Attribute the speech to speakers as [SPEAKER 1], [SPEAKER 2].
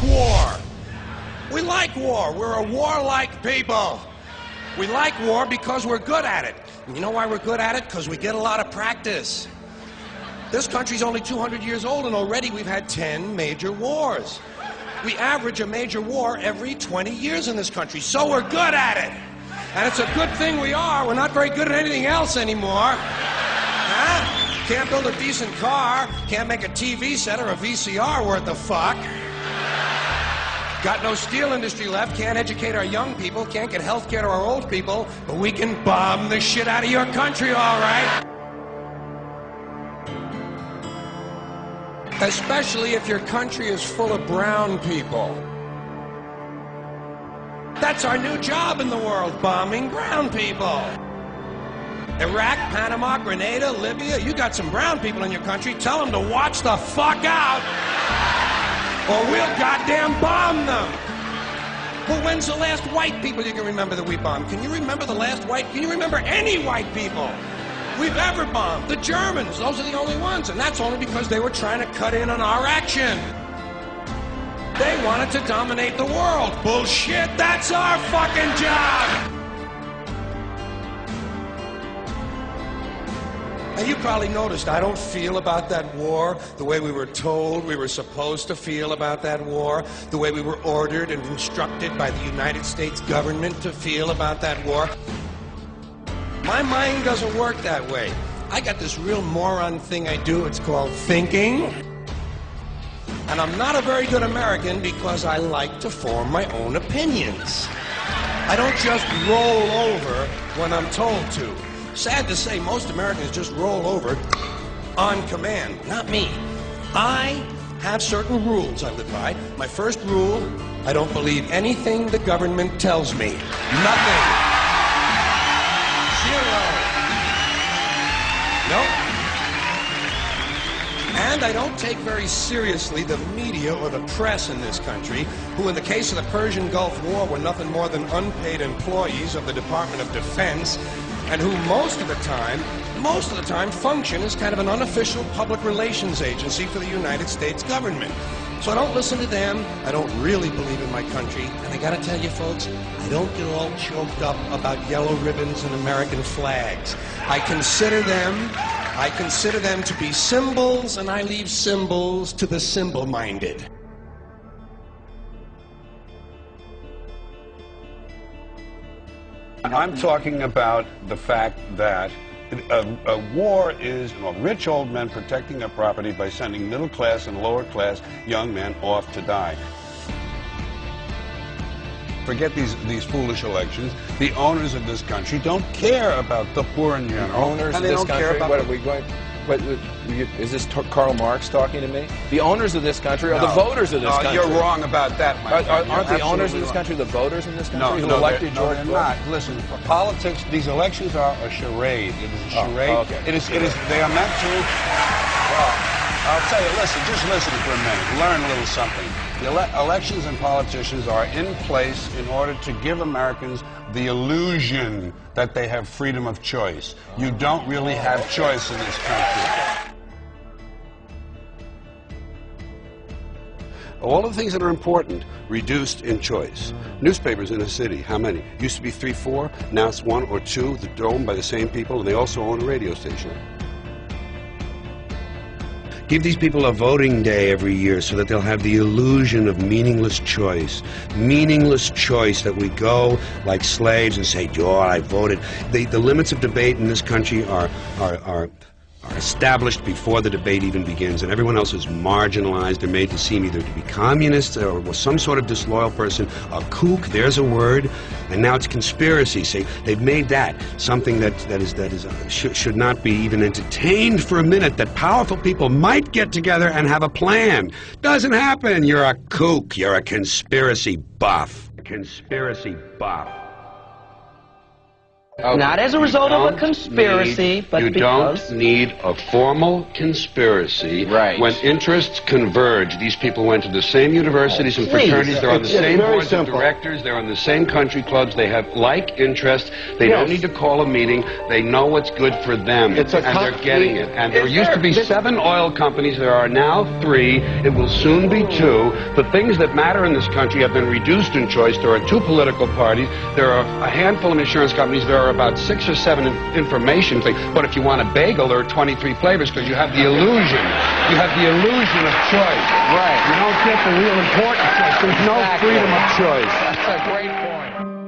[SPEAKER 1] war. We like war. We're a warlike people. We like war because we're good at it. And you know why we're good at it? Because we get a lot of practice. This country's only 200 years old, and already we've had 10 major wars. We average a major war every 20 years in this country, so we're good at it. And it's a good thing we are. We're not very good at anything else anymore. Huh? Can't build a decent car, can't make a TV set or a VCR worth a fuck. Got no steel industry left, can't educate our young people, can't get health care to our old people, but we can bomb the shit out of your country, all right? Especially if your country is full of brown people. That's our new job in the world, bombing brown people. Iraq, Panama, Grenada, Libya, you got some brown people in your country, tell them to watch the fuck out, or we'll goddamn bomb them. Well, when's the last white people you can remember that we bombed? Can you remember the last white, can you remember any white people we've ever bombed? The Germans, those are the only ones, and that's only because they were trying to cut in on our action. They wanted to dominate the world. Bullshit, that's our fucking job! And you probably noticed I don't feel about that war the way we were told we were supposed to feel about that war, the way we were ordered and instructed by the United States government to feel about that war. My mind doesn't work that way. I got this real moron thing I do, it's called thinking. And I'm not a very good American because I like to form my own opinions. I don't just roll over when I'm told to. Sad to say, most Americans just roll over on command. Not me. I have certain rules I live by. My first rule, I don't believe anything the government tells me. Nothing. Zero. Nope. And I don't take very seriously the media or the press in this country, who in the case of the Persian Gulf War were nothing more than unpaid employees of the Department of Defense, and who most of the time function as kind of an unofficial public relations agency for the United States government. So I don't listen to them, I don't really believe in my country, and I gotta tell you folks, I don't get all choked up about yellow ribbons and American flags. I consider them to be symbols, and I leave symbols to the symbol-minded.
[SPEAKER 2] I'm talking about the fact that a war is rich old men protecting their property by sending middle-class and lower-class young men off to die. Forget these foolish elections. The owners of this country don't care about the poor in general.
[SPEAKER 3] Owners of this country? What are we going? Is this Karl Marx talking to me? The owners of this country are the voters of this country.
[SPEAKER 2] You're wrong about that, my friend.
[SPEAKER 3] Aren't the owners of this country the voters in this country who elected George Bush?
[SPEAKER 2] No, they're not. Listen, politics, these elections are a charade. It is a charade.
[SPEAKER 3] Oh, okay.
[SPEAKER 2] It is, they are meant to, well, I'll tell you, listen, just listen for a minute. Learn a little something. The elections and politicians are in place in order to give Americans the illusion that they have freedom of choice. You don't really have choice in this country. All of the things that are important, reduced in choice. Newspapers in a city, how many? Used to be 3, 4, now it's 1 or 2. They're owned by the same people, and they also own a radio station. Give these people a voting day every year so that they'll have the illusion of meaningless choice. Meaningless choice that we go like slaves and say, "Oh, I voted." The limits of debate in this country are established before the debate even begins, and everyone else is marginalized. They're made to seem either to be communists or some sort of disloyal person. A kook, there's a word, and now it's conspiracy. See, they've made that something that should not be even entertained for a minute. That powerful people might get together and have a plan. Doesn't happen. You're a kook. You're a conspiracy buff. A conspiracy buff. Okay.
[SPEAKER 4] Not as a result of a conspiracy, but because...
[SPEAKER 2] You don't need a formal conspiracy.
[SPEAKER 3] Right.
[SPEAKER 2] When interests converge, these people went to the same universities and fraternities, they're on the same boards of directors, they're on the same country clubs, they have like interests, they don't need to call a meeting, they know what's good for them, and they're getting it. And there used to be 7 oil companies, there are now 3, it will soon be 2. The things that matter in this country have been reduced in choice. There are 2 political parties, there are a handful of insurance companies, there are about 6 or 7 information things. But if you want a bagel, there are 23 flavors because you have the illusion. You have the illusion of choice.
[SPEAKER 3] Right.
[SPEAKER 2] You don't get the real important choice. There's no freedom of choice.
[SPEAKER 3] That's a great point.